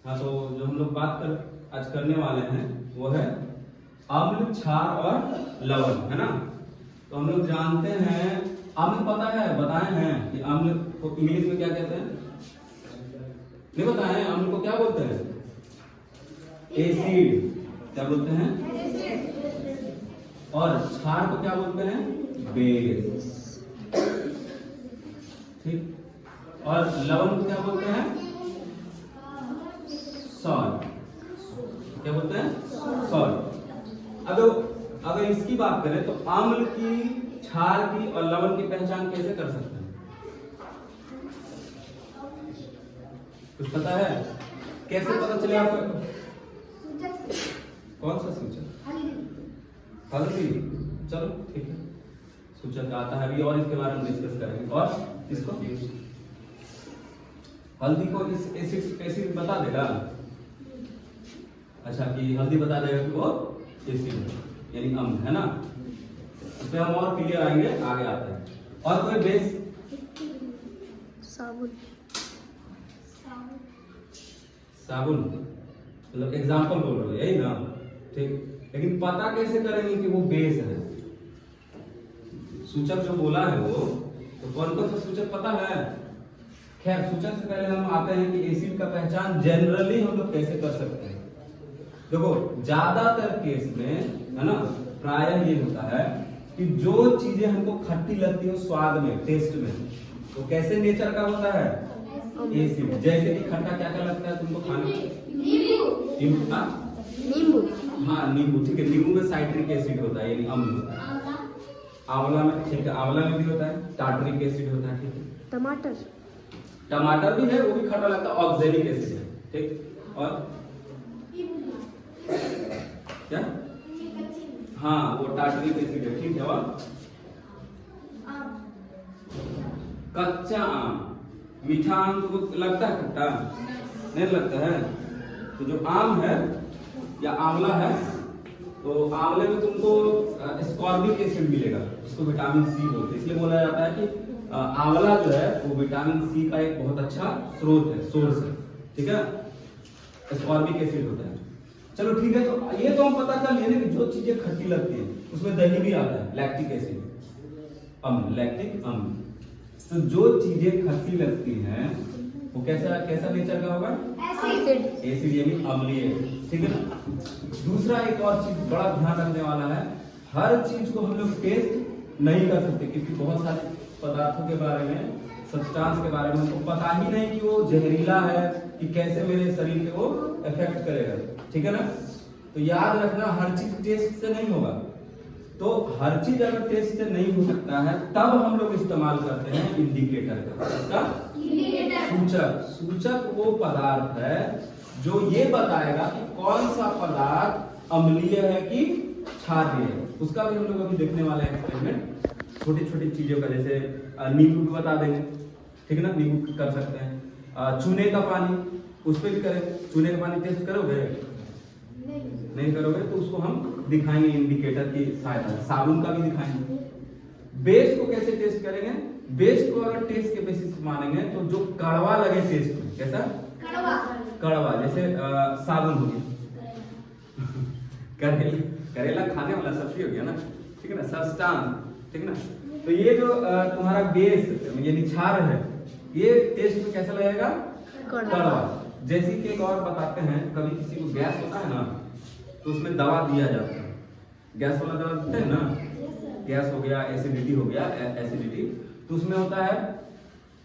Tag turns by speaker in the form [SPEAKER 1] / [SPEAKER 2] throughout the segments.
[SPEAKER 1] हाँ, तो जो हम लोग आज करने वाले हैं वो है अम्ल, क्षार और लवण, है ना। तो हम लोग जानते हैं, अम्ल पता है, बताए हैं कि अम्ल को इंग्लिश में क्या कहते हैं? नहीं बताए हैं। अम्ल को क्या बोलते हैं? एसिड। क्या बोलते हैं? और क्षार को क्या बोलते हैं? बेस। ठीक। और लवण को क्या बोलते हैं? सॉल्ट। क्या बोलते हैं? सॉल्ट। अगर इसकी बात करें तो अम्ल की, क्षार की और लवण की पहचान कैसे कर सकते हैं? कुछ पता है? कैसे पता चले आपको? कौन सा सूचक? हल्दी। चलो ठीक है, सूचक आता है अभी और इसके बारे में डिस्कस करेंगे। और इसको, हल्दी को इस एसिड बता देगा। अच्छा, कि हल्दी बता देगा कि वो एसिड यानी अम्ल है ना। इस पे हम और क्लियर आएंगे, आगे आते हैं। और कोई बेस?
[SPEAKER 2] साबुन।
[SPEAKER 1] साबुन मतलब एग्जाम्पल बोल रहे हो, यही ना। ठीक, लेकिन पता कैसे करेंगे कि वो बेस है? सूचक जो बोला है वो, तो कौन कौन सा सूचक पता है? खैर, सूचक से पहले हम आते हैं कि एसिड का पहचान जनरली हम लोग कैसे कर सकते हैं। देखो, ज्यादातर केस में, है ना, प्रायः ये होता है कि जो चीजें हमको खट्टी लगती है स्वाद में, टेस्ट में, तो कैसे नेचर का होता है? एसिड। जैसे कि खट्टा क्या क्या लगता है तुमको खाने में? नींबू। हाँ, नींबू। ठीक है, नींबू में साइट्रिक एसिड होता है यानी अम्ल होता है। आंवला में, ठीक है, आंवला में भी होता है टार्टरिक एसिड होता है। ठीक है, टमाटर भी है, वो भी खट्टा लगता है, ऑक्सैलिक एसिड है। ठीक। और क्या? हाँ, वो टार्टरिक एसिड है। ठीक है। और कच्चा आम, मीठा आम तो लगता है खट्टा? नहीं लगता है। तो जो आम है या आंवला है, तो आंवले में तुमको स्कॉर्बिक एसिड मिलेगा, जिसको विटामिन सी बोलते हैं। इसलिए बोला जाता है कि आंवला जो है वो विटामिन सी का एक बहुत अच्छा स्रोत है, सोर्स है। ठीक है, स्कॉर्बिक एसिड होता है। चलो ठीक है, तो ये तो हम पता कर लिए ना कि जो चीजें खट्टी लगती है उसमें दही भी आता है, लैक्टिक एसिड, अम्ल, लैक्टिक अम्ल। तो जो चीजें खट्टी लगती हैं वो कैसा नेचर का होगा? एसिड यानी अम्लीय। ठीक है ना। दूसरा एक और चीज बड़ा ध्यान रखने वाला है, हर चीज को हम लोग टेस्ट नहीं कर सकते, क्योंकि बहुत सारे पदार्थों के बारे में, सब्सटेंस के बारे में हमको पता ही नहीं कि वो जहरीला है कि कैसे मेरे शरीर पे वो इफेक्ट करेगा। ठीक है ना। तो याद रखना, हर चीज टेस्ट से नहीं होगा। तो हर चीज अगर टेस्ट से नहीं हो सकता है, तब हम लोग इस्तेमाल करते हैं इंडिकेटर का। इसका सूचक वो पदार्थ है जो ये बताएगा कि कौन सा पदार्थ अम्लीय है कि क्षारीय है। उसका भी हम लोग अभी देखने वाले हैं एक्सपेरिमेंट, छोटी छोटी चीजों का। जैसे नींबू भी बता देंगे, ठीक है ना, नींबू कर सकते हैं। चूने का पानी, उस पर भी करेंगे। चूने का पानी टेस्ट करोगे? नहीं करोगे, तो उसको हम दिखाएंगे इंडिकेटर की सहायता से। साबुन का भी दिखाएंगे। बेस को कैसे टेस्ट करेंगे? बेस को अगर टेस्ट के बेसिस मानेंगे तो जो कड़वा लगे टेस्ट में, कैसा? कड़वा। जैसे साबुन हो गया, करेला खाने वाला सब्जी हो गया ना, ठीक है ना, सब्सटेंस, ठीक है ना। तो ये जो तुम्हारा बेस यानी क्षार है, ये टेस्ट में कैसा लगेगा? कड़वा। जैसे कि एक और बताते हैं, कभी किसी को गैस होता है ना, तो उसमें दवा दिया जाता है, गैस वाला दवा देते हैं ना, गैस हो गया, एसिडिटी हो गया, एसिडिटी, तो उसमें होता है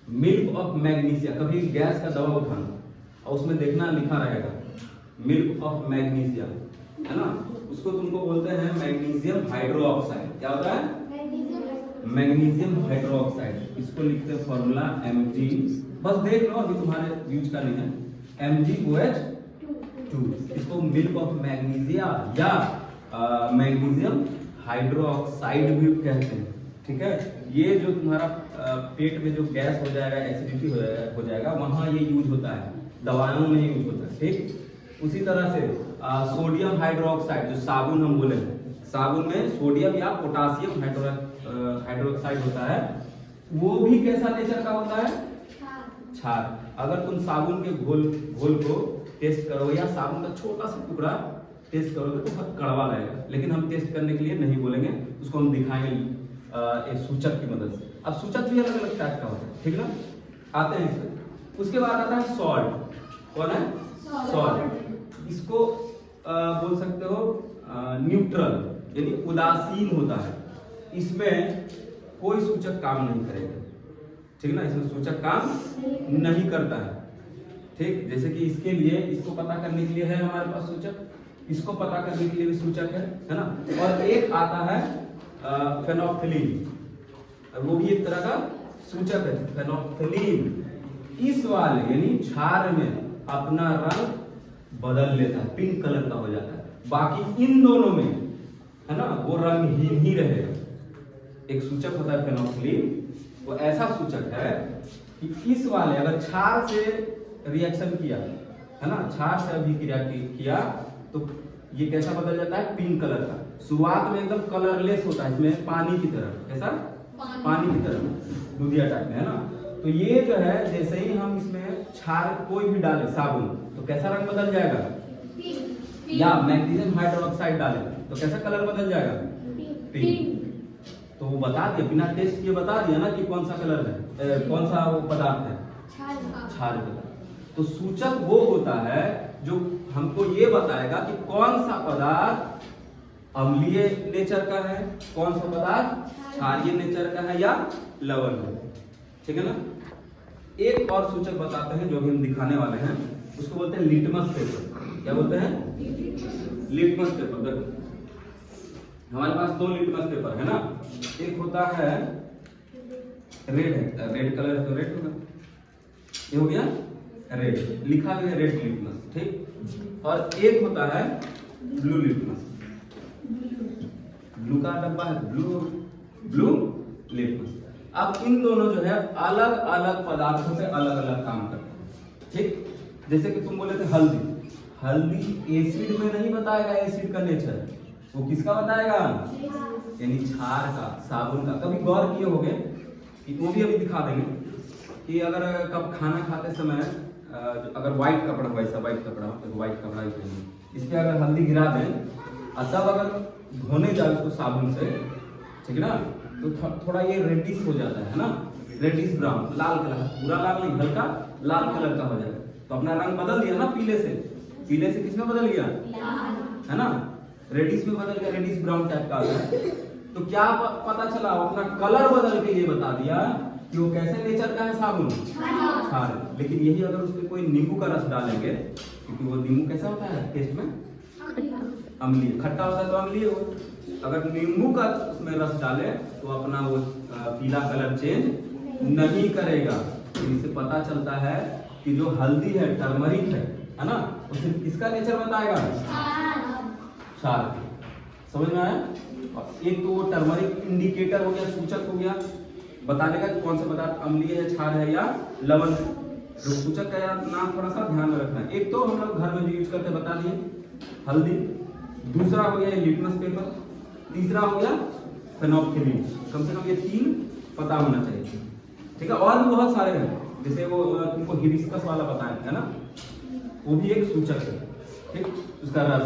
[SPEAKER 1] मिल्क ऑफ मैग्नीशिया। कभी गैस का दवा उठाना और उसमें देखना लिखा रहेगा मिल्क ऑफ मैग्नीशिया, है ना, उसको तुमको बोलते हैं मैग्नीशियम हाइड्रोक्साइड। क्या होता है? Magnesium hydroxide. इसको लिखते हैं फॉर्मूला Mg, बस देख लो, अभी तुम्हारे यूज का नहीं है, MgOH2। इसको मिल्क ऑफ मैग्नीशिया या मैग्नीशियम हाइड्रोक्साइड भी कहते हैं। ठीक है, ये जो तुम्हारा पेट में जो गैस हो जाएगा, एसिडिटी हो जाएगा, वहां ये यूज होता है, दवाओं में यूज होता है। ठीक, उसी तरह से सोडियम हाइड्रोक्साइड, जो साबुन हम बोले, साबुन में सोडियम या पोटासियम हाइड्रोक्साइड होता है, वो भी कैसा नेचर का होता है? क्षार। अगर तुम साबुन के घोल को टेस्ट करो या साबुन का छोटा सा टुकड़ा टेस्ट करोगे तो बहुत कड़वा लगेगा, लेकिन हम टेस्ट करने के लिए नहीं बोलेंगे, उसको हम दिखाएंगे एक सूचक की मदद से। अब सूचक भी अलग अलग टाइप का होता है, ठीक ना, आते हैं इसमें। उसके बाद आता है सॉल्ट। कौन है? सॉल्ट। इसको बोल सकते हो न्यूट्रल, यानी उदासीन होता है। इसमें कोई सूचक काम नहीं करेगा, ठीक ना, इसमें सूचक काम नहीं करता है, ठीक। जैसे कि इसके लिए, इसको पता करने के लिए है हमारे पास सूचक, इसको पता करने के लिए भी सूचक है ना। और एक आता है फेनोल्फथलीन, वो भी एक तरह का सूचक है, फेनोल्फथलीन। इस वाले यानी क्षार में अपना रंग बदल लेता है, पिंक कलर का हो जाता है। बाकी इन दोनों में, है ना, वो रंगहीन ही रहेगा। एक सूचक होता है फेनोल्फथलीन, वो ऐसा सूचक है कि इस वाले अगर क्षार से रिएक्शन किया, है ना, क्षार से अभिक्रिया किया तो ये कैसा बदल जाता है? पिंक कलर का। शुरुआत में एकदम कलरलेस होता है, इसमें पानी की तरह, कैसा? पानी की तरह, दूधिया टाइप में, है ना। तो ये जो है, जैसे ही हम इसमें क्षार कोई भी डाले, साबुन, तो कैसा रंग बदल जाएगा? या मैग्नीशियम हाइड्रोक्साइड डाले तो कैसा कलर बदल जाएगा? पिंक। तो वो बता दिया, बिना टेस्ट किए बता दिया ना कि कौन सा कलर है, कौन सा वो पदार्थ है, क्षार पदार्थ। तो सूचक वो होता है जो हमको ये बताएगा कि कौन सा पदार्थ अम्लीय नेचर का है, कौन सा पदार्थ क्षारीय नेचर का है या लवण है, ठीक है ना। एक और सूचक बताते हैं जो भी हम दिखाने वाले हैं, उसको बोलते हैं लिटमस पेपर। क्या बोलते हैं? Litmus paper. देखो हमारे पास दो लिटमस पेपर है ना, एक होता है रेड, रेड कलर तो रेड होगा, ये हो गया रेड, लिखा भी है रेड लिटमस, ठीक। और एक होता है ब्लू लिटमस, ब्लू का डब्बा है, ब्लू लिटमस। अब इन दोनों जो है अलग अलग पदार्थों से अलग अलग काम करते हैं, ठीक। जैसे कि तुम बोले थे हल्दी, हल्दी एसिड में नहीं बताएगा एसिड का नेचर, वो किसका बताएगा? यानी क्षार का, साबुन का। कभी गौर किए होंगे कि वो भी अभी दिखा देंगे कि अगर कब खाना खाते समय अगर व्हाइट कपड़ा हो, ऐसा व्हाइट कपड़ा हो, तो व्हाइट कपड़ा ही पहनिए, इस पे अगर हल्दी गिरा दें और तब अगर धोने जाए उसको साबुन से, ठीक है ना, तो थोड़ा ये रेडिश हो जाता है ना, रेडिश ब्राउन, लाल कलर, पूरा लाल नहीं, हल्का लाल कलर का हो जाएगा। तो अपना रंग बदल दिया ना, पीले से किसमें बदल गया? है ना, रेडिश में बदल गया, रेडिश ब्राउन टाइप का आता है। तो क्या पता चला? अपना कलर बदल के ये बता दिया कि वो कैसे नेचर का है, साबुन क्षार। लेकिन यही अगर उसमें कोई नींबू का रस डालेंगे, क्योंकि वो नींबू कैसा होता है टेस्ट में? अम्लीय, खट्टा होता है तो अम्लीय हो। अगर नींबू का उसमें रस डाले तो अपना वो पीला कलर चेंज नहीं करेगा। तो इससे पता चलता है कि जो हल्दी है, टर्मरिक है ना, उसे किसका नेचर बताएगा? क्षार। समझ में आया? और एक तो वो टर्मरिक इंडिकेटर हो गया, सूचक हो गया, बताने का कौन सा पदार्थ अम्लीय है, क्षार है या लवण है। जो सूचक का नाम थोड़ा सा ध्यान में रखना है। एक तो हम लोग घर में जो यूज करते बता दिए, हल्दी। दूसरा हो गया लिटमस पेपर। तीसरा हो गया फेनोल्फथलीन। कम से कम ये तीन पता होना चाहिए, ठीक है। और भी बहुत सारे हैं, जैसे वो तुमको हिबिस्कस वाला बताया है ना, वो भी एक सूचक है, ठीक, उसका रस।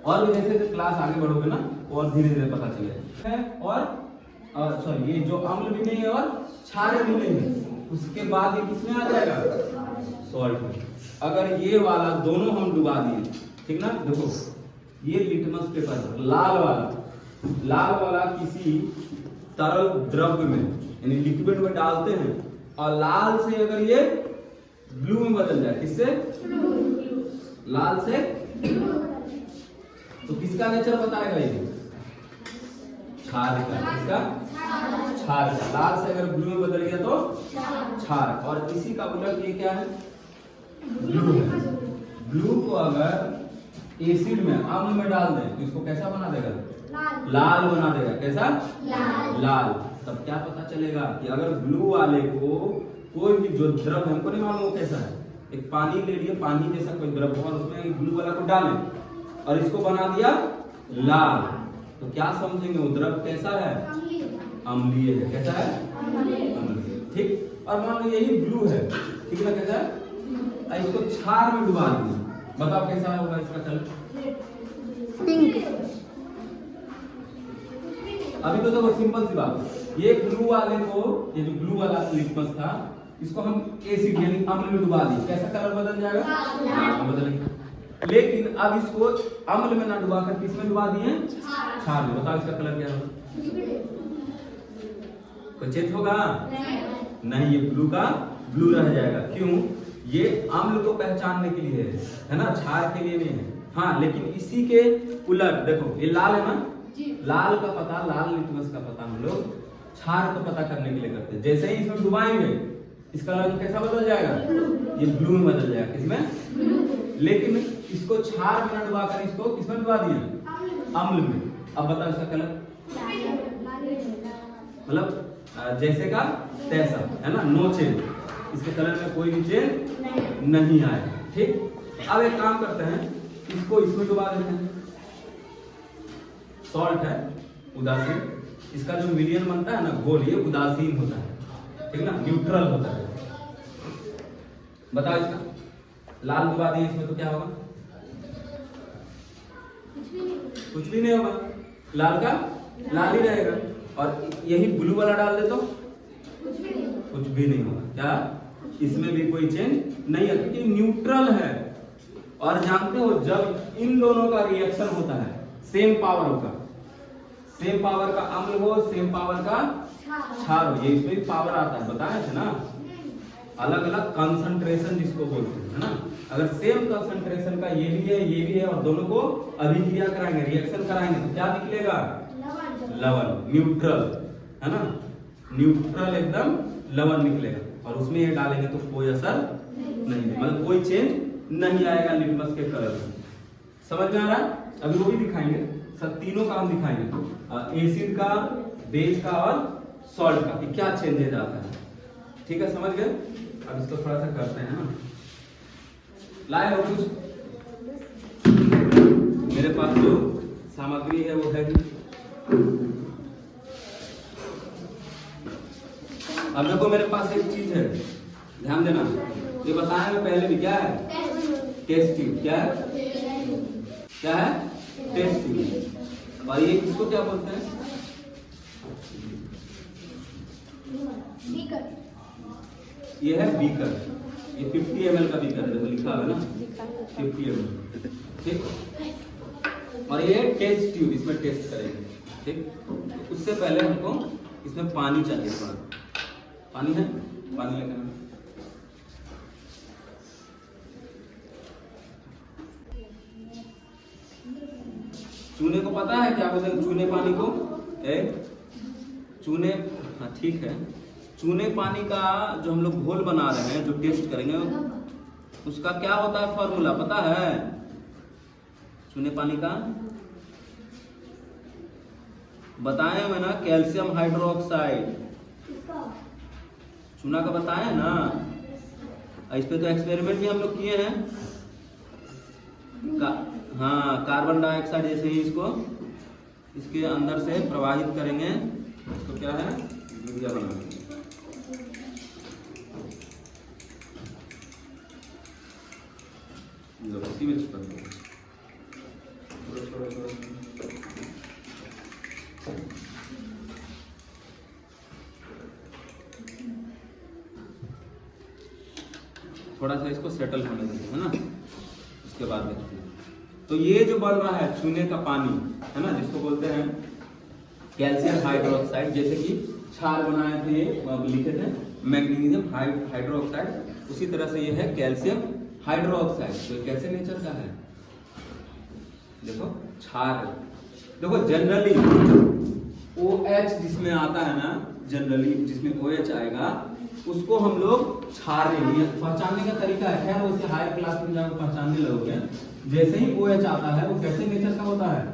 [SPEAKER 1] और भी जैसे क्लास आगे बढ़ोगे ना, और धीरे धीरे पता चलेगा। और सॉरी, ये जो अम्ल भी नहीं है और क्षार भी नहीं है, उसके बाद ये किसमें आ जाएगा? सॉल्ट में। अगर ये वाला दोनों हम डुबा दिए, ठीक ना, देखो ये लिटमस पेपर लाल वाला किसी तरल द्रव्य में यानी लिक्विड में डालते हैं और लाल से अगर ये ब्लू में बदल जाए, किससे? लाल से, तो किसका नेचर बताएगा ये? क्षार का। किसका? क्षार का। लाल से अगर ब्लू में बदल गया तो क्षार। और इसी का उलट ये क्या है? ब्लू है। ब्लू को अगर एसिड में, अम्ल में डाल दें तो इसको कैसा बना देगा? लाल बना देगा। कैसा? लाल। तब क्या पता चलेगा कि अगर ब्लू वाले को कोई भी जो द्रव, हमको नहीं मालूम कैसा है, एक पानी ले लिए, पानी जैसा कोई द्रव और उसमें ब्लू वाला को डालें और इसको बना दिया लाल, तो क्या समझेंगे वो द्रव कैसा है? अम्लीय है। कैसा है? अम्लीय। ठीक। और मान लो यही ब्लू है, ठीक है, कैसा है? इसको क्षार में डुबा दिए, बताओ कैसा होगा इसका कलर?
[SPEAKER 2] पिंक।
[SPEAKER 1] अभी तो देखो सिंपल सी बात, ये ब्लू वाले को, ये जो ब्लू वाला लिटमस था, इसको हम एसिड यानी अम्ल में डुबा दिए, कैसा कलर बदल जाएगा? हाँ बदलेगा। लेकिन अब इसको अम्ल में ना डुबा कर किसमें डुबा दिए? क्षार में। बताओ इसका कलर क्या होगा? कोई चेंज होगा? नहीं, ये ब्लू का ब्लू रह जाएगा। क्यों? ये अम्ल को पहचानने के लिए है ना, क्षार के लिए नहीं है। हाँ, लेकिन इसी के उलट देखो, ये लाल है ना, लाल का पता, लाल लिटमस का पता हम लोग क्षार को पता करने के लिए करते हैं। जैसे ही इसमें डुबाएंगे इसका रंग कैसा बदल जाएगा? ये ब्लू में बदल जाएगा। किसमें? लेकिन इसको क्षार में न डुबा कर इसको किसमें डुबा दिए? अम्ल में। अब बताओ इसका कलर? मतलब जैसे का तैसा, है ना, नो चेंज। इसके कलर में कोई भी चेंज नहीं आया। ठीक, अब एक काम करते हैं, इसको इसमें डुबा देते हैं। सॉल्ट है उदासीन, इसका जो मीडियम बनता है ना घोल, ये उदासीन होता है, ठीक ना, न्यूट्रल होता है। बताओ इसका लाल डुबा दिए इसमें तो क्या होगा? कुछ भी नहीं होगा, लाल का लाल ही रहेगा। और यही ब्लू वाला डाल दे तो कुछ भी नहीं होगा। क्या? इसमें भी कोई चेंज नहीं है, क्योंकि न्यूट्रल है। और जानते हो जब इन दोनों का रिएक्शन होता है, सेम पावर होगा, सेम पावर का अम्ल हो, सेम पावर का क्षार हो, ये इसमें पावर आता है, बताए थे ना, अलग अलग कंसंट्रेशन जिसको बोलते हैं, है ना। अगर सेम कंसंट्रेशन का ये भी है, ये भी है, और दोनों को अभिक्रिया कराएंगे, रिएक्शन कराएंगे, तो क्या निकलेगा? लवण, न्यूट्रल, है ना, न्यूट्रल एकदम लवण निकलेगा। और उसमें ये डालेंगे तो कोई असर नहीं, मतलब कोई चेंज नहीं आएगा लिटमस के कलर में। समझ में आ रहा है? अभी वो भी दिखाएंगे, सब तीनों का हम दिखाएंगे, एसिड का, बेस का और सॉल्ट का, कि क्या चेंजेज आता है। ठीक है, समझ गए? अब इसको थोड़ा सा करते हैं ना। लाए हो कुछ? मेरे पास जो सामग्री है वो है भी। अब देखो मेरे पास एक चीज है, ध्यान देना, ये बताया मैं पहले भी, क्या है? Test tube. क्या है? क्या है? Test tube. और ये किसको क्या बोलते हैं?
[SPEAKER 2] बीकर।
[SPEAKER 1] ये है बीकर, ये 50 ml का बीकर है, देखो लिखा है ना 50 ml, ठीक। और ये टेस्ट ट्यूब, इसमें टेस्ट करेंगे, ठीक। उससे पहले हमको इसमें पानी चाहिए, थोड़ा पानी है, पानी लेकर आना। चूने को पता है क्या बोलते हैं? चूने पानी को चूने, हाँ ठीक है, चूने पानी का जो हम लोग घोल बना रहे हैं, जो टेस्ट करेंगे, उसका क्या होता है फॉर्मूला पता है? चूने पानी का बताया मैं ना, कैल्शियम हाइड्रोक्साइड। चूना का बताया ना, इस पे तो एक्सपेरिमेंट भी हम लोग किए हैं। हाँ, कार्बन डाइऑक्साइड जैसे ही इसको इसके अंदर से प्रवाहित करेंगे तो क्या है? यूरिया बनाएंगे। इसी में चिपक दो। थोड़ा सा इसको सेटल होने देते हैं ना, उसके बाद देखते हैं। तो ये जो बन रहा है चूने का पानी, है ना, जिसको बोलते हैं कैल्शियम हाइड्रोक्साइड, जैसे कि क्षार बनाए थे, लिखे थे मैग्नीशियम हाइड्रोक्साइड, उसी तरह से ये है कैल्शियम हाइड्रोक्साइड। तो कैसे नेचर का है? देखो क्षार है। देखो जनरली OH जिसमें आता है ना, जनरली जिसमें OH आएगा उसको हम लोग क्षार नहीं, पहचानने का तरीका है। खैर वैसे हायर क्लास में जाकर पहचानने लगोगे। जैसे ही OH आता है वो कैसे नेचर का होता है?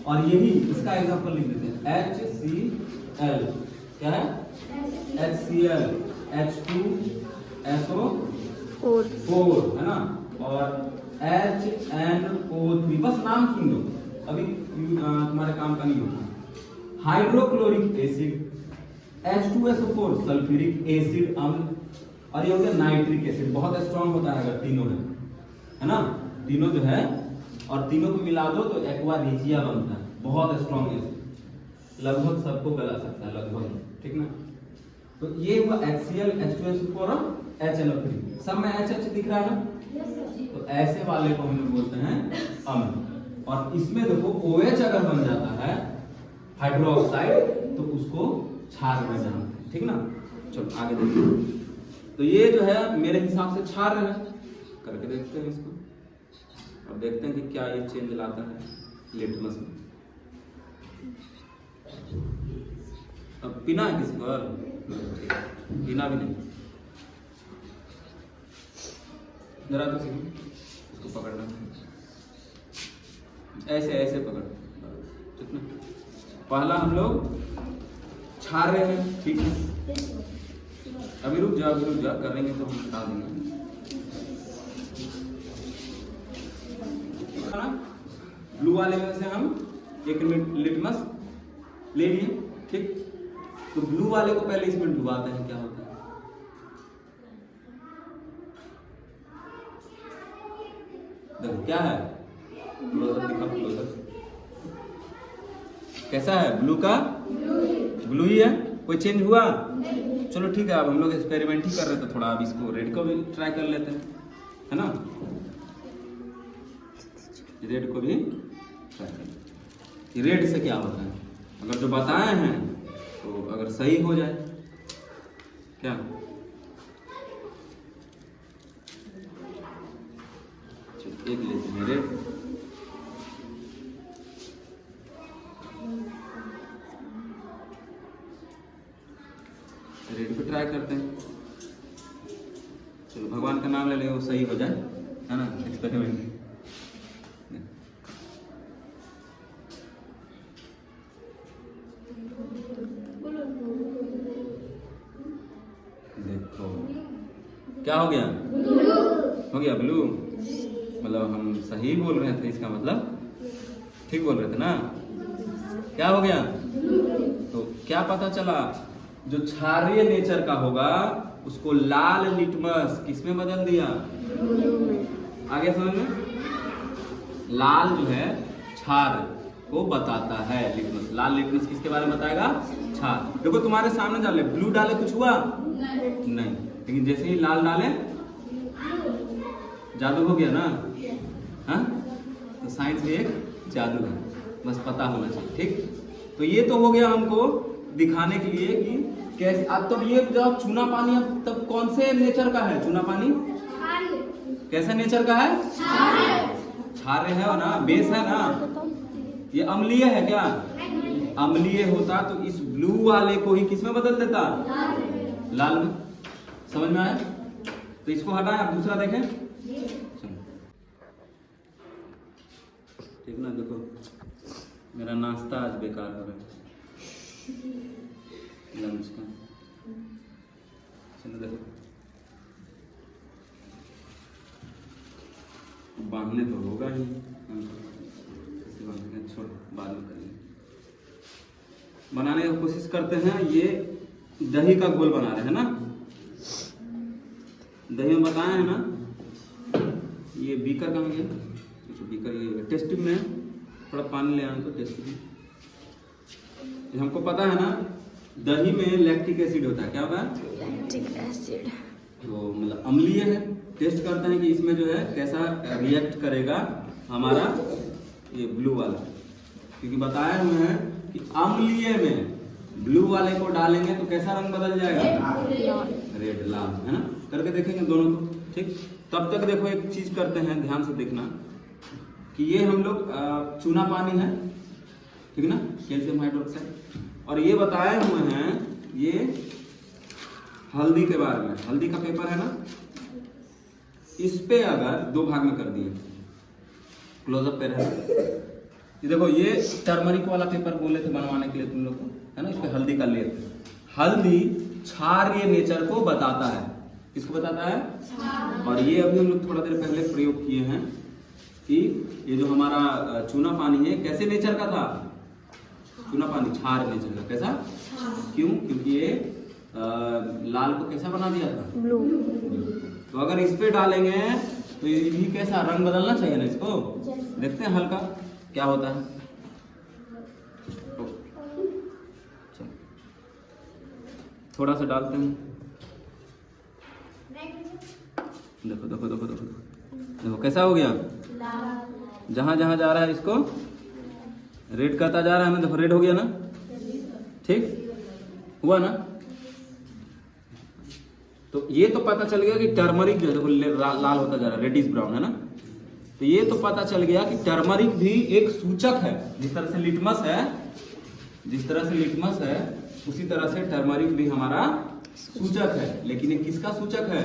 [SPEAKER 1] और यही इसका एग्जांपल लिख देते हैं, HCl। क्या है? HCl, H2SO4, है ना, और HNO3। बस नाम सुन लो, अभी तुम्हारे काम का नहीं होता। Hydrochloric acid, H2SO4 sulphuric acid अम्ल, और ये हो गया नाइट्रिक एसिड, बहुत स्ट्रांग होता है अगर तीनों है ना, तीनों जो है, और तीनों को मिला दो तो एक्वा रिजिया बनता है, बहुत स्ट्रांग एसिड, लगभग सबको गला सकता है लगभग, ठीक ना। तो ये हुआ HCl H2SO4 और HNO3, सब में H दिख रहा है ना, तो ऐसे वाले को हम लोग बोलते हैं अम्ल। और इसमें देखो OH अगर बन जाता है हाइड्रोक्साइड तो उसको क्षार में जानते हैं, ठीक ना। चलो आगे देखिए, तो ये जो है मेरे हिसाब से क्षार है, करके देखते हैं इसको और देखते हैं कि क्या ये चेंज लाता है लिटमस में। अब पीना है किसी को, पीना भी नहीं, जरा तो इसको पकड़ना, ऐसे ऐसे पकड़, ठीक ना। पहला हम लोग छाड़ रहे हैं, ठीक है, अभी रुक जा करेंगे तो हम बता देंगे। ब्लू वाले में से हम एक लिटमस ले लिए, ठीक। तो ब्लू वाले को पहले इसमें डुबाते हैं, क्या होता है, देखो क्या है, क्लोजअप दिखा, क्लोजअप कैसा है, ब्लू का ब्लू ही है, कोई चेंज हुआ, चलो ठीक है। अब हम लोग एक्सपेरिमेंट ही कर रहे थे थोड़ा, अब इसको रेड को भी ट्राई कर लेते हैं, है ना, रेड को भी ट्राई कर लेते हैं। रेड से क्या होता है, अगर जो बताए हैं तो अगर सही हो जाए, क्या एक लेते हैं रेड, रेड पे ट्राई करते हैं, चलो भगवान का नाम ले ले वो सही हो जाए, है ना, एक्सपेरिमेंट। देखो क्या हो गया, हो गया ब्लू, मतलब हम सही बोल रहे थे, इसका मतलब ठीक बोल रहे थे ना, क्या हो गया। तो क्या पता चला, जो क्षारीय नेचर का होगा उसको लाल लिटमस किसमें बदल दिया, आगे समझ में, लाल जो है क्षार को बताता है लिटमस, लाल लिटमस किसके बारे में बताएगा, क्षार। देखो तुम्हारे सामने डाले, ब्लू डाले कुछ हुआ नहीं, लेकिन जैसे ही लाल डाले जादू हो गया ना, हाँ, तो साइंस भी एक जादू है, बस पता होना चाहिए, ठीक। तो ये तो हो गया हमको दिखाने के लिए कि कैसे। अब तब ये जब चूना पानी, अब तब कौन से नेचर का है चूना पानी, कैसे नेचर का है, क्षार्य है ना, बेस है ना, ये अम्लीय है क्या, अम्लीय होता तो इस ब्लू वाले को ही किसमें बदल देता, लाल में, समझ में आया। तो इसको हटाएं, आप दूसरा देखें, ठीक ना। देखो मेरा नाश्ता आज बेकार हो गया, लंच का, चलो देखो बांधने तो होगा ही, छोड़ बाद में करेंगे। बनाने की कोशिश करते हैं, ये दही का घोल बना रहे हैं ना, दही में बताए हैं ना, ये बीकर कहाँ गया, बीकर ये टेस्ट ट्यूब में, थोड़ा पानी ले आना तो टेस्ट ट्यूब। हमको पता है ना दही में लैक्टिक एसिड होता है, क्या होता है,
[SPEAKER 2] लैक्टिक एसिड,
[SPEAKER 1] तो मतलब अम्लीय है। टेस्ट करते हैं कि इसमें जो है कैसा रिएक्ट करेगा हमारा ये ब्लू वाला, क्योंकि बताए हुए हैं कि अम्लीय में ब्लू वाले को डालेंगे तो कैसा रंग बदल जाएगा, रेड, लाल, है ना। करके देखेंगे दोनों को, ठीक। तब तक देखो एक चीज करते हैं, ध्यान से देखना कि ये हम लोग चूना पानी है, ठीक ना, कैल्शियम हाइड्रोक्साइड, और ये बताए हुए हैं ये हल्दी के बारे में, हल्दी का पेपर है ना, इस पे अगर दो भाग में कर दिए, क्लोजअप पे रहे, ये देखो ये टर्मरिक वाला पेपर बोले थे बनवाने के लिए तुम लोग को, है ना, इस पे हल्दी का लेप, हल्दी क्षारीय नेचर को बताता है, किसको बताता है, और ये अभी हम लोग थोड़ा देर पहले प्रयोग किए हैं कि ये जो हमारा चूना पानी है कैसे नेचर का था, चूना पानी क्षार नेचर का, कैसा, क्यों, क्योंकि ये लाल को कैसा बना दिया था?
[SPEAKER 2] ब्लू।
[SPEAKER 1] तो अगर इस पे डालेंगे तो ये भी कैसा रंग बदलना चाहिए ना इसको। देखते हैं हल्का क्या होता है। चलो थोड़ा सा डालते हैं। देखो देखो देखो देखो देखो कैसा हो गया। जहां जहां जा रहा है इसको रेड करता जा रहा है ना। देखो रेड हो गया ना, ठीक हुआ ना। तो ये तो पता चल गया कि टर्मरिक जो है देखो लाल होता जा रहा है, रेडिश ब्राउन है ना। तो ये तो पता चल गया कि टर्मरिक भी एक सूचक है। जिस तरह से लिटमस है, जिस तरह से लिटमस है उसी तरह से टर्मरिक भी हमारा सूचक है। लेकिन ये किसका सूचक है?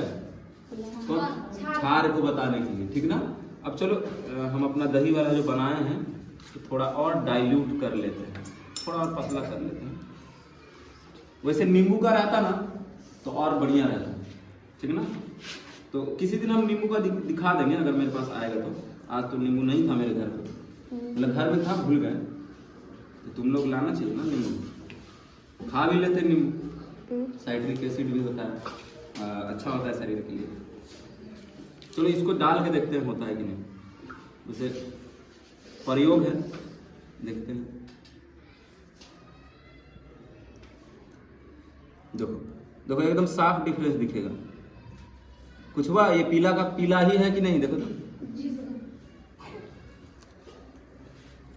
[SPEAKER 1] तो क्षार को बताने के लिए, ठीक ना। अब चलो हम अपना दही वाला जो बनाए हैं तो थोड़ा और डाइल्यूट कर लेते हैं, थोड़ा और पतला कर लेते हैं। वैसे नींबू का रहता ना तो और बढ़िया रहता, ठीक ना। तो किसी दिन हम नींबू का दिखा देंगे अगर मेरे पास आएगा तो। आज तो नींबू नहीं था मेरे घर पे, मतलब घर में था भूल गए। तो तुम लोग लाना चाहिए ना नींबू, खा भी लेते नींबू, साइट्रिक एसिड भी होता है, अच्छा होता है शरीर के लिए। चलो इसको डाल के देखते हैं होता है कि नहीं। उसे प्रयोग है, देखते हैं। देखो देखो एकदम साफ डिफरेंस दिखेगा। कुछ हुआ? ये पीला का पीला ही है कि नहीं? देखो तो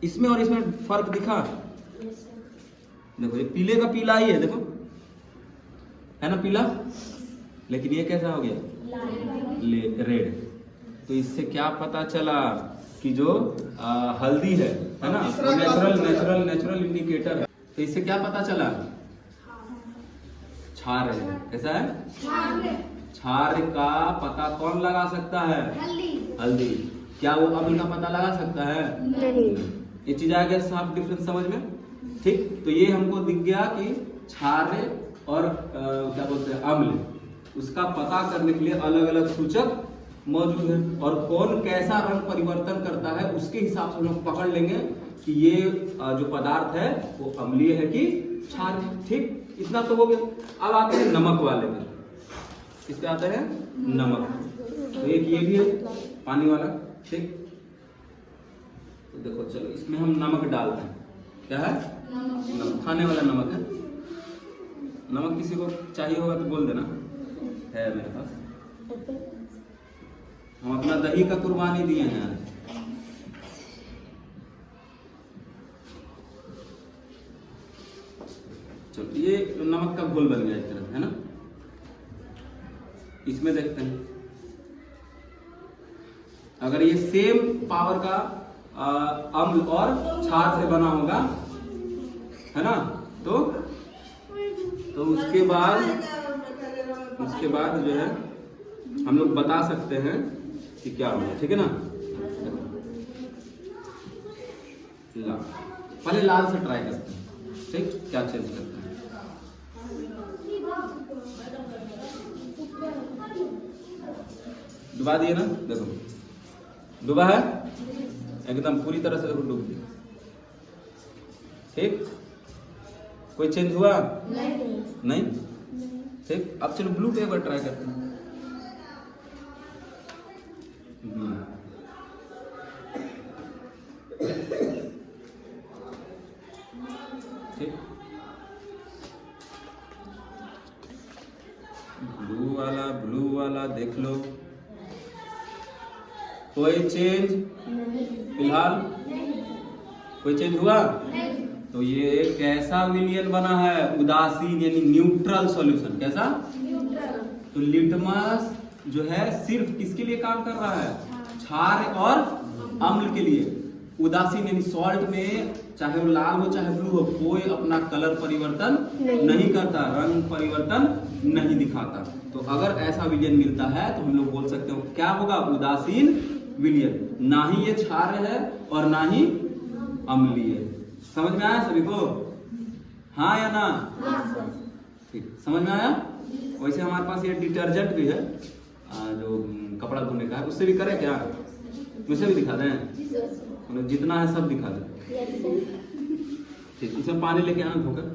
[SPEAKER 1] इसमें और इसमें फर्क दिखा। देखो ये पीले का पीला ही है, देखो है ना पीला। लेकिन ये कैसा हो गया? रेड। तो इससे क्या पता चला कि जो हल्दी है ना, नेचुरल इंडिकेटर है। तो इससे क्या पता चला? क्षार है। कैसा है? क्षार का पता कौन लगा सकता है? हल्दी। क्या वो अम्ल का पता लगा सकता है?
[SPEAKER 2] नहीं।
[SPEAKER 1] ये चीज आ गया साफ डिफरेंस समझ में, ठीक। तो ये हमको दिख गया कि क्षार और क्या बोलते हैं अम्ल, उसका पता करने के लिए अलग अलग सूचक मौजूद है। और कौन कैसा रंग परिवर्तन करता है उसके हिसाब से हम लोग पकड़ लेंगे कि ये जो पदार्थ है वो अम्लीय है कि क्षार है, ठीक। इतना तो हो गया। अब आते हैं नमक वाले में। किस पे आते हैं? नमक। तो एक ये भी है पानी वाला, ठीक। तो देखो चलो इसमें हम नमक डालते हैं। क्या है? नमक। खाने वाला नमक है। नमक किसी को चाहिए होगा तो बोल देना, है मेरे पास। हम अपना दही का कुर्बानी दिए हैं आज। चलो ये नमक का घोल बन गया एक तरह, है ना। इसमें देखते हैं अगर ये सेम पावर का अम्ल और क्षार से बना होगा, है ना, तो उसके बाद जो है हम लोग बता सकते हैं कि क्या होगा, ठीक है ना। पहले लाल से ट्राई करते हैं, ठीक। क्या चेंज करते हैं? डुबा दिए ना, देखो डुबा है एकदम पूरी तरह से, देखो डूब गया, ठीक। कोई चेंज हुआ? नहीं, ठीक। अब चलो ब्लू पे एक बार ट्राई करते हैं। ठीक, ब्लू वाला देख लो, कोई चेंज फिलहाल? कोई चेंज हुआ? तो ये कैसा विलियन बना है? उदासीन यानी न्यूट्रल सॉल्यूशन। कैसा? तो लिटमस जो है सिर्फ किसके लिए काम कर रहा है? क्षार और अम्ल के लिए। उदासीन यानी सॉल्ट में चाहे वो लाल हो चाहे ब्लू हो, कोई अपना कलर परिवर्तन नहीं करता, रंग परिवर्तन नहीं दिखाता। तो अगर ऐसा विलियन मिलता है तो हम लोग बोल सकते हो क्या होगा? उदासीन विलियन। ना ही ये क्षार है और ना ही अम्लीय। समझ में आया सभी को? हाँ या ना? ठीक, समझ में आया। वैसे हमारे पास ये डिटर्जेंट भी है जो कपड़ा धोने का है, उससे भी करें क्या? उससे भी दिखा दें, जितना है सब दिखा दें, ठीक। इसमें पानी लेके आना धोकर,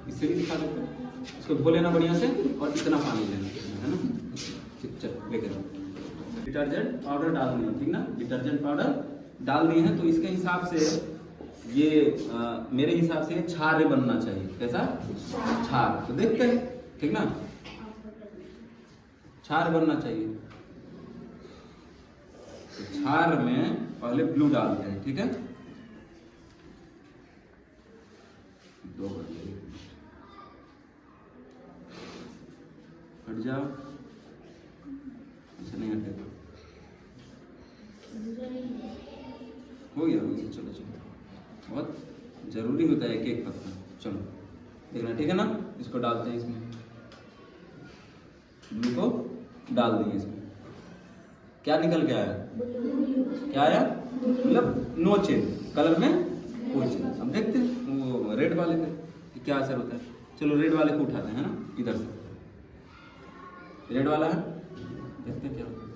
[SPEAKER 1] इससे भी दिखा देते हैं। इसको धो लेना बढ़िया से और इतना पानी लेना है ना। ठीक, चल लेके डिटर्जेंट पाउडर डाल दिए, ठीक ना। डिटर्जेंट पाउडर डाल दिए हैं तो इसके हिसाब से ये मेरे हिसाब से छार बनना चाहिए। कैसा छार, तो देखते हैं, ठीक ना। छार बनना चाहिए, तो छार में पहले ब्लू डालते हैं, ठीक है। दो हट जाओ, ऐसा नहीं हटेगा, हो गया। चलो चलो, बहुत जरूरी होता है एक एक पत्ता। चलो देखना, ठीक है ना। इसको डालते हैं इसमें, ब्लू को डाल देंगे इसमें। क्या निकल के आया, क्या आया, मतलब नो चेंज, कलर में कोई चेंज। अब देखते हैं वो रेड वाले पे कि क्या असर होता है। चलो रेड वाले को उठाते हैं ना, इधर से रेड वाला है, देखते हैं क्या होता है।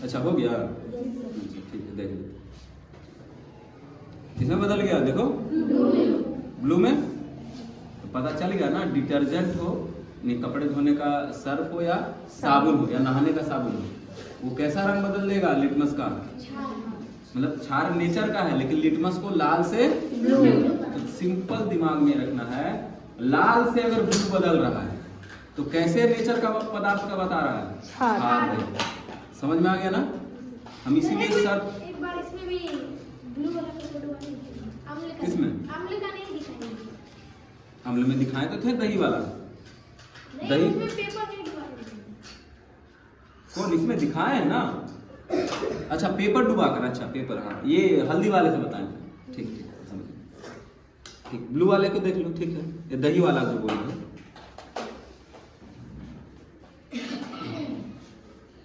[SPEAKER 1] अच्छा हो गया, ठीक है, देख लो किसमें बदल गया, देखो ब्लू में। तो पता चल गया ना, डिटर्जेंट हो, नहीं कपड़े धोने का सर्फ हो या साबुन हो या नहाने का साबुन हो, वो कैसा रंग बदल देगा, लिटमस का। मतलब छार नेचर का है, लेकिन लिटमस को लाल से ब्लू। तो सिंपल दिमाग में रखना है, लाल से अगर ब्लू बदल रहा है तो कैसे नेचर का पदार्थ का बता रहा है, छार है। समझ में आ गया ना। हम इसीलिए सर्फ
[SPEAKER 2] एक बार इसमें भी ब्लू वाला फोटो आमले का,
[SPEAKER 1] किसमें,
[SPEAKER 2] आमले का नहीं दिखाई,
[SPEAKER 1] आमले में दिखाए तो थे दही वाला,
[SPEAKER 2] दही इसमें पेपर नहीं दिखाई।
[SPEAKER 1] कौन इसमें दिखाए है ना। अच्छा पेपर डुबा कर, अच्छा पेपर, हाँ ये हल्दी वाले से बताएं। ठीक ठीक समझ, ठीक ब्लू वाले को देख लो, ठीक है। ये दही वाला जो बोल रहे हैं,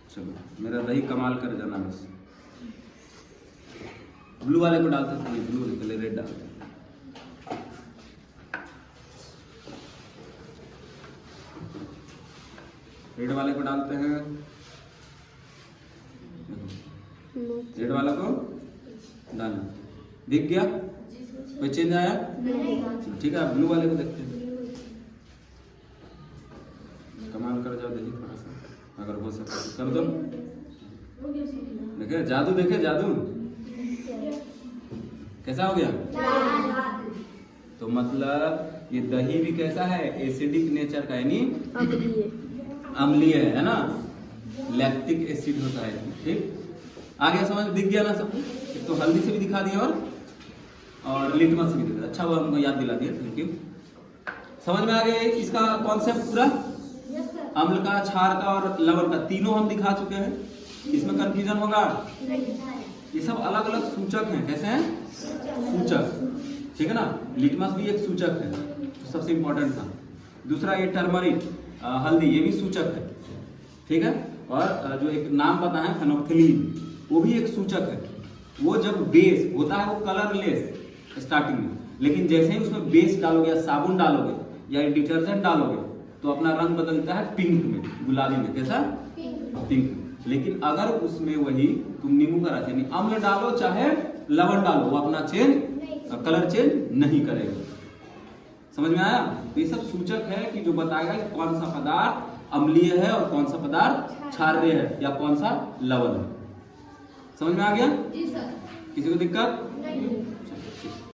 [SPEAKER 1] चलो मेरा दही कमाल कर जाना बस। ब्लू वाले को डालते हैं, ब्लू निकले, रेड डालते हैं। रेड वाले को डालते हैं, रेड वाला को डालना, दिख गया कोई चेंज आया, ठीक है। ब्लू वाले को देखते हैं, कमाल कर जाओ, देखिए थोड़ा सा अगर हो सके कर दो। देखे जादू, देखे जादू कैसा हो गया। तो मतलब ये दही भी कैसा है, एसिडिक नेचर का, यानी अम्लीय है ना, लैक्टिक एसिड होता है, ठीक। आगे समझ दिख गया ना सबको। एक तो हल्दी से भी दिखा दिया और लिटमस से भी दिखा। अच्छा हुआ हमको याद दिला दिया, थैंक यू। समझ में आ गया इसका कॉन्सेप्ट पूरा, अम्ल का, क्षार का और लवण का, तीनों हम दिखा चुके हैं। इसमें कंफ्यूजन होगा, ये सब अलग अलग सूचक हैं। कैसे हैं, सूचक, ठीक है ना। लिटमस भी एक सूचक है, तो सबसे इंपॉर्टेंट था। दूसरा ये टर्मरिक, हल्दी, ये भी सूचक है, ठीक है। और जो एक नाम पता है फेनोल्फथलीन, वो भी एक सूचक है। वो जब बेस होता है वो कलरलेस स्टार्टिंग में, लेकिन जैसे ही उसमें बेस डालोगे या साबुन डालोगे या डिटर्जेंट डालोगे तो अपना रंग बदलता है पिंक में, गुलाबी में। कैसा, पिंक। लेकिन अगर उसमें वही तुम नींबू का रस यानी अम्ल डालो चाहे लवण डालो, वो अपना कलर चेंज नहीं करेगा। समझ में आया। तो ये सब सूचक है कि जो बताएगा कि कौन सा पदार्थ अम्लीय है और कौन सा पदार्थ क्षारीय है या कौन सा लवण है। समझ में आ गया,
[SPEAKER 2] जी सर।
[SPEAKER 1] किसी को दिक्कत?